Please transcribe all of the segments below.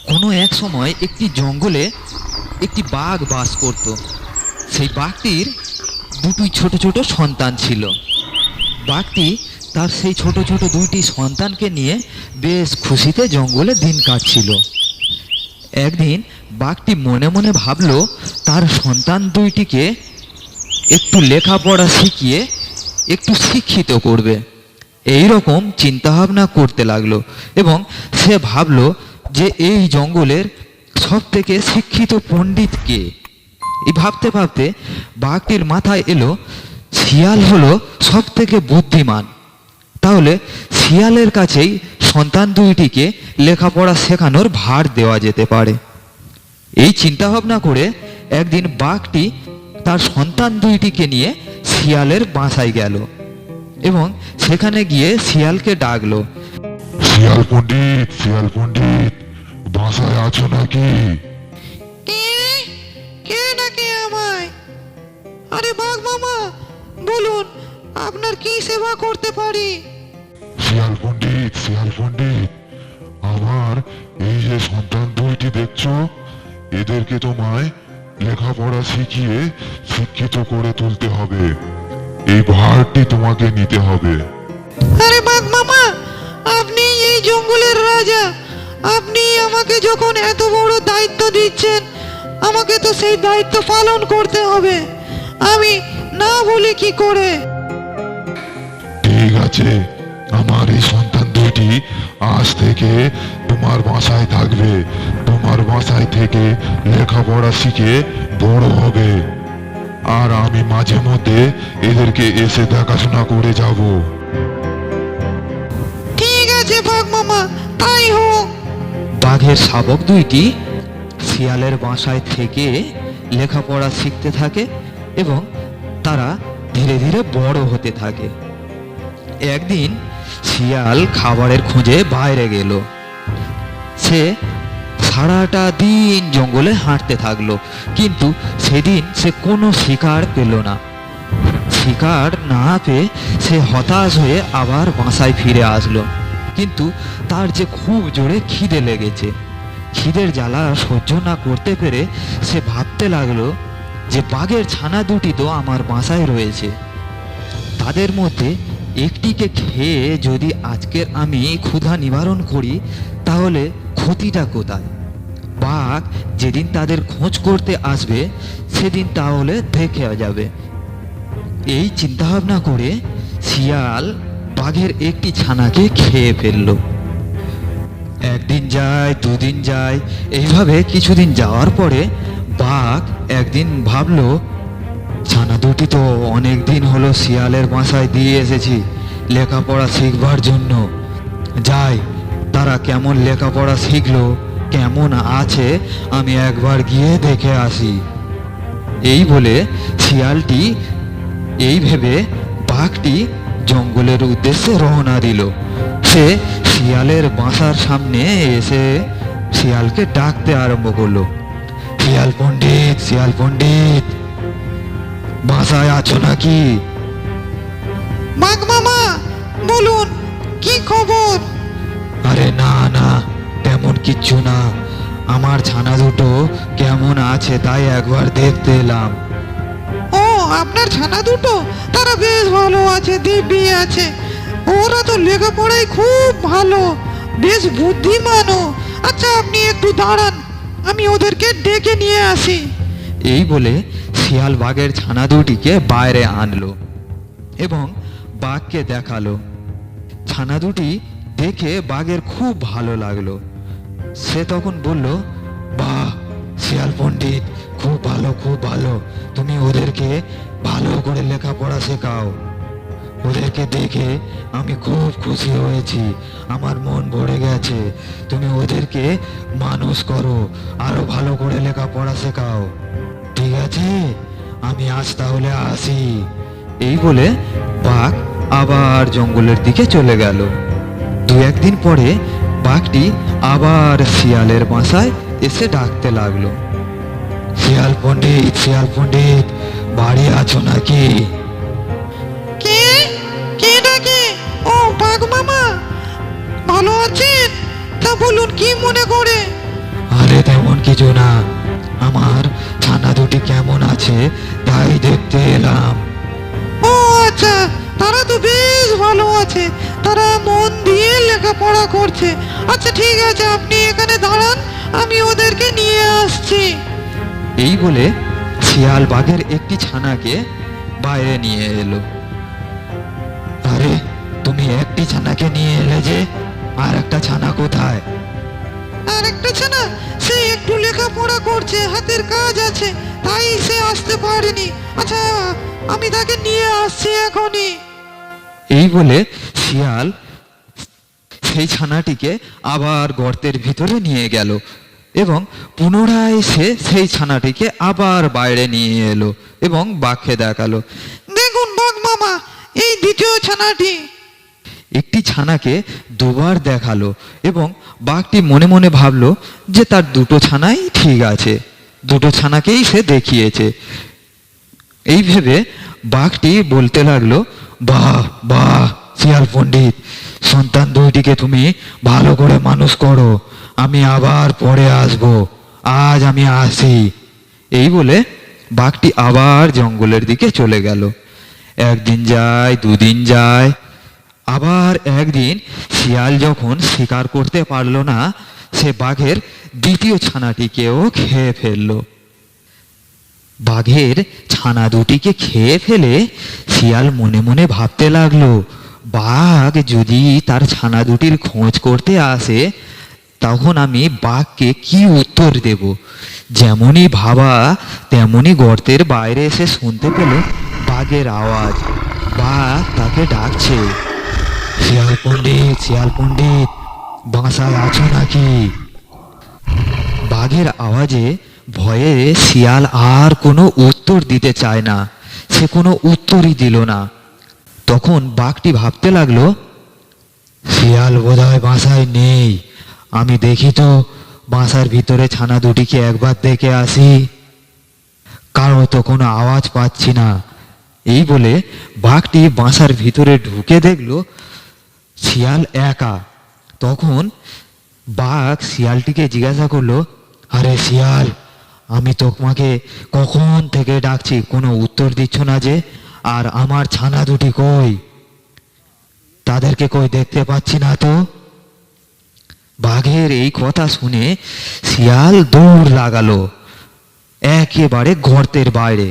কোনো এক সময় একটি জঙ্গলে একটি বাঘ বাস করত। সেই বাঘটির দুটি ছোট ছোট সন্তান ছিল। বাঘটি তার সেই ছোট ছোট দুইটি সন্তানকে নিয়ে বেশ খুশিতে জঙ্গলে দিন কাটছিল। একদিন বাঘটি মনে মনে ভাবল তার সন্তান দুইটিকে একটু লেখাপড়া শিখিয়ে একটু শিক্ষিত করবে। এই রকম চিন্তাভাবনা করতে লাগলো এবং সে ভাবল যে এই জঙ্গলের সব থেকে শিক্ষিত পণ্ডিত কে। এই ভাবতে ভাবতে বাঘটির মাথায় এলো শিয়াল হলো সব থেকে বুদ্ধিমান, তাহলে শিয়ালের কাছেই সন্তান দুইটিকে লেখাপড়া শেখানোর ভার দেওয়া যেতে পারে। এই চিন্তা ভাবনা করে একদিন বাঘটি তার সন্তান দুইটিকে নিয়ে শিয়ালের বাসায় গেল এবং সেখানে গিয়ে শিয়ালকে ডাকলো, শিয়াল পণ্ডিত, শিয়াল পণ্ডিত, বাসায় আছো নাকি? কে ডাকে আমায়? আরে বাঘ মামা, বলুন আপনার কি সেবা করতে পারি? শিয়াল পণ্ডিত, শিয়াল পণ্ডিত, আমার এই যে সন্তান দুইটি দেখছো, এদেরকে তোমায় লেখাপড়া শিখিয়ে শিক্ষিত করে তুলতে হবে। এই ভারটি তোমাকে নিতে হবে। আরে বাঘ মামা, আপনি এই জঙ্গলের রাজা, আপনি আমাকে যখন এত বড় দায়িত্ব দিচ্ছেন, আমাকে তো সেই দায়িত্ব পালন করতে হবে। আমি না বলি কি করে? ঠিক আছে, আমার এই সন্তান দুইটি আজ থেকে তোমার বাসায় থাকবে। তোমার বাসায় থেকে লেখাপড়া শিখে বড় হবে, আর আমি মাঝে মধ্যে এদেরকে এসে দেখাশোনা করে যাব। ঠিক আছে বাঘ মামা, তাই হোক। বাঘের শাবক দুইটি শিয়ালের বাসায় থেকে লেখাপড়া শিখতে থাকে এবং তারা ধীরে ধীরে বড় হতে থাকে। একদিন শিয়াল খাবারের খোঁজে বাইরে গেল। সে সারাটা দিন জঙ্গলে হাঁটতে থাকলো, কিন্তু সেদিন সে কোনো শিকার পেল না। শিকার না পেয়ে সে হতাশ হয়ে আবার বাসায় ফিরে আসলো, কিন্তু তার যে খুব জোরে খিদে লেগেছে। খিদের জ্বালা সহ্য না করতে পেরে সে ভাবতে লাগলো যে বাঘের ছানা দুটি তো আমার বাসায় রয়েছে, তাদের মধ্যে একটিকে খেয়ে যদি আজকের আমি ক্ষুধা নিবারণ করি তাহলে ক্ষতিটা কোথায়? বাঘ যেদিন তাদের খোঁজ করতে আসবে সেদিন তাহলে দেখে যাবে। এই চিন্তাভাবনা করে শিয়াল বাঘের একটি ছানাকে খেয়ে ফেলল। একদিন যায়, দুদিন যায়, এইভাবে কিছুদিন যাওয়ার পরে বাঘ একদিন ভাবলো, ছানা দুটি তো অনেক দিন হলো শিয়ালের বাসায় দিয়ে এসেছি লেখাপড়া শিখবার জন্য। যাই, তারা কেমন লেখাপড়া শিখলো, কেমন আছে, আমি একবার গিয়ে দেখে আসি। এই বলে শিয়ালটি এই ভেবে বাঘটি জঙ্গলের উদ্দেশ্যে রওনা দিল। সে শিয়ালের বাসার সামনে এসে শিয়ালকে ডাকতে আরম্ভ করলো, শিয়াল পণ্ডিত, শিয়াল পণ্ডিত, বাসায় আছো নাকি? বাঘ মামা, বলুন কি খবর? আরে না না, তেমন কিচ্ছু না, আমার ছানা দুটো কেমন আছে তাই একবার দেখতে এলাম। ও, আপনার ছানা দুটো, তারা বেশ ভালো আছে, দিব্যি আছে। ওরা তো লেখাপড়ায় খুব ভালো, বেশ বুদ্ধিমানও। আচ্ছা, আপনি একটু দাঁড়ান, আমি ওদেরকে ডেকে নিয়ে আসি। এই বলে শিয়াল বাঘের ছানা দুটিকে বাইরে আনলো এবং বাঘকে দেখালো। ছানা দুটি দেখে বাঘের খুব ভালো লাগলো। সে তখন বলল, বাহ শিয়াল পণ্ডিত, খুব ভালো, খুব ভালো, তুমি ওদেরকে ভালো করে লেখাপড়া শেখাও। ওদেরকে দেখে আমি খুব খুশি হয়েছি, আমার মন ভরে গেছে। তুমি ওদেরকে মানুষ করো, আরো ভালো করে লেখাপড়া শেখাও, ঠিক আছে? আমি আজ তাহলে আসি। এই বলে বাঘ আবার জঙ্গলের দিকে চলে গেল। দু একদিন পরে বাঘটি আবার শিয়ালের বাসায় এসে ডাকতে লাগলো, শিয়াল পণ্ডিত, শিয়াল পণ্ডিত, বাড়ি আছো নাকি? কে কে ডাকে? ও বাঘ মামা, ভালো আছেন? তা বলুন কি মনে করে? কিছু না, আমার ছানা দুটি কেমন আছে তাই দেখতে এলাম। ও আচ্ছা, তারা তো বেশ ভালো আছে, তারা মন দিয়ে লেখাপড়া করছে। আচ্ছা ঠিক আছে, আপনি এখানে দাঁড়ান, আমি ওদেরকে নিয়ে আসছি। এই বলে শিয়াল বাঘের একটি ছানাকে বাইরে নিয়ে এলো। আরে, তুমি একটি ছানাকে নিয়ে এলে যে, আর একটা ছানা কোথায়? আর একটা ছানা, সে একটু লেখাপড়া করছে, হাতের কাজ আছে, তাই সে আসতে পারেনি। আচ্ছা, আমি তাকে নিয়ে আসছি এখনই। এই বলে শিয়াল সেই ছানাটিকে আবার গর্তের ভিতরে নিয়ে গেল এবং পুনরায় সে সেই ছানাটিকে আবার বাইরে নিয়ে এলো এবং বাঘকে দেখালো। দেখুন বাঘ মামা, এই দ্বিতীয় ছানাটি। একটি ছানাকে দুবার দেখালো এবং বাঘটি মনে মনে ভাবলো যে তার দুটো ছানাই ঠিক আছে, দুটো ছানাকেই সে দেখিয়েছে। এই ভেবে বাঘটি বলতে লাগলো, বাহ বাহ শিয়াল পণ্ডিত, সন্তান দুইটিকে তুমি ভালো করে মানুষ করো, আমি আবার পরে আসবো, আজ আমি আসি। এই বলে বাঘটি আবার জঙ্গলের দিকে চলে গেল। একদিন যায়, দুদিন যায়, আবার একদিন শিয়াল যখন শিকার করতে পারলো না, সে বাঘের দ্বিতীয় ছানাটিকেও খেয়ে ফেললো। বাঘের ছানা দুটিকে খেয়ে ফেলে শিয়াল মনে মনে ভাবতে লাগলো, বাঘ যদি তার ছানা দুটির খোঁজ করতে আসে তখন আমি বাঘকে কি উত্তর দেব। যেমনই ভাবা তেমনই গর্তের বাইরে এসে শুনতে পেল বাঘের আওয়াজ। বাঘ তাকে ডাকছে, শিয়াল পণ্ডিত, শিয়াল পণ্ডিত, বাসায় আছো নাকি? বাঘের আওয়াজে ভয়ে শিয়াল আর কোনো উত্তর দিতে চায় না, সে কোনো উত্তরই দিল না। তখন বাঘটি ভাবতে লাগলো, শিয়াল বোধহয় বাসায় নেই, আমি দেখি তো বাসার ভিতরে ছানা দুটিকে একবার দেখে আসি, কারো তো কোনো আওয়াজ পাচ্ছি না। এই বলে বাঘটি বাসার ভিতরে ঢুকে দেখলো শিয়াল একা। তখন বাঘ শিয়ালটিকে জিজ্ঞাসা করলো, আরে শিয়াল, আমি তোমাকে কখন থেকে ডাকছি, কোনো উত্তর দিচ্ছ না যে, আর আমার ছানা দুটি কই? তাদেরকে কই দেখতে পাচ্ছি না তো। বাঘের এই কথা শুনে শিয়াল দৌড় লাগালো একেবারে গর্তের বাইরে।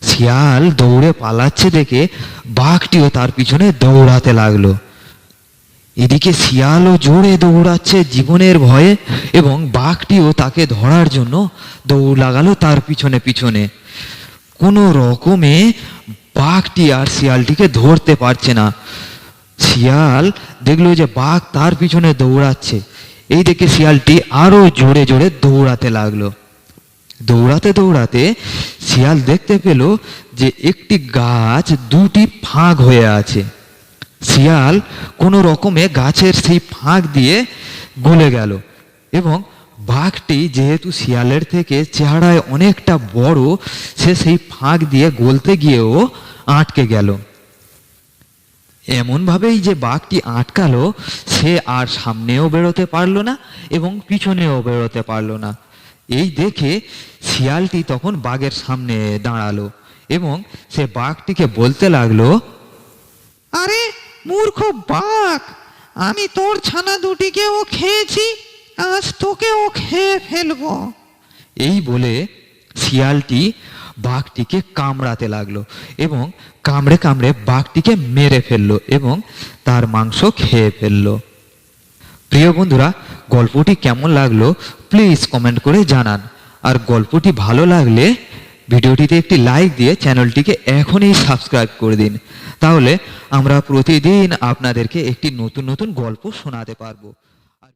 শিয়াল দৌড়ে পালাচ্ছে দেখে বাঘটিও তার পিছনে দৌড়াতে লাগলো। এদিকে শিয়ালও জোরে দৌড়াচ্ছে জীবনের ভয়ে এবং বাঘটিও তাকে ধরার জন্য দৌড় লাগালো তার পিছনে পিছনে। কোনো রকমে বাঘটি আর শিয়ালটিকে ধরতে পারছে না। শিয়াল দেখলো যে বাঘ তার পিছনে দৌড়াচ্ছে, এই দেখে শিয়ালটি আরো জোরে জোরে দৌড়াতে লাগলো। দৌড়াতে দৌড়াতে শিয়াল দেখতে পেল যে একটি গাছ দুটি ফাঁক হয়ে আছে। শিয়াল কোনো রকমে গাছের সেই ফাঁক দিয়ে গলে গেল এবং বাঘটি যেহেতু শিয়ালের থেকে চেহারায় অনেকটা বড়, সে সেই ফাঁক দিয়ে গলতে গিয়েও আটকে গেল। এমনভাবেই যে বাঘটি আটকালো, সে আর সামনেও বেরোতে পারলো না এবং পিছনেও বেরোতে পারলো না। এই দেখে শিয়ালটি তখন বাঘের সামনে দাঁড়ালো এবং সে বাঘটিকে বলতে লাগলো, আরে মূর্খ বাঘ, আমি তোর ছানা দুটিকেও খেয়েছি, আজ তোকেও খেয়ে ফেলবো। এই বলে শিয়ালটি বাঘটিকে কামড়াতে লাগলো এবং কামড়ে কামড়ে বাঘটিকে মেরে ফেললো এবং তার মাংস খেয়ে ফেললো। প্রিয় বন্ধুরা, গল্পটি কেমন লাগলো প্লিজ কমেন্ট করে জানান, আর গল্পটি ভালো লাগলে ভিডিওটিতে একটি লাইক দিয়ে চ্যানেলটিকে এখনই সাবস্ক্রাইব করে দিন, তাহলে আমরা প্রতিদিন আপনাদেরকে একটি নতুন নতুন গল্প শোনাতে পারবো।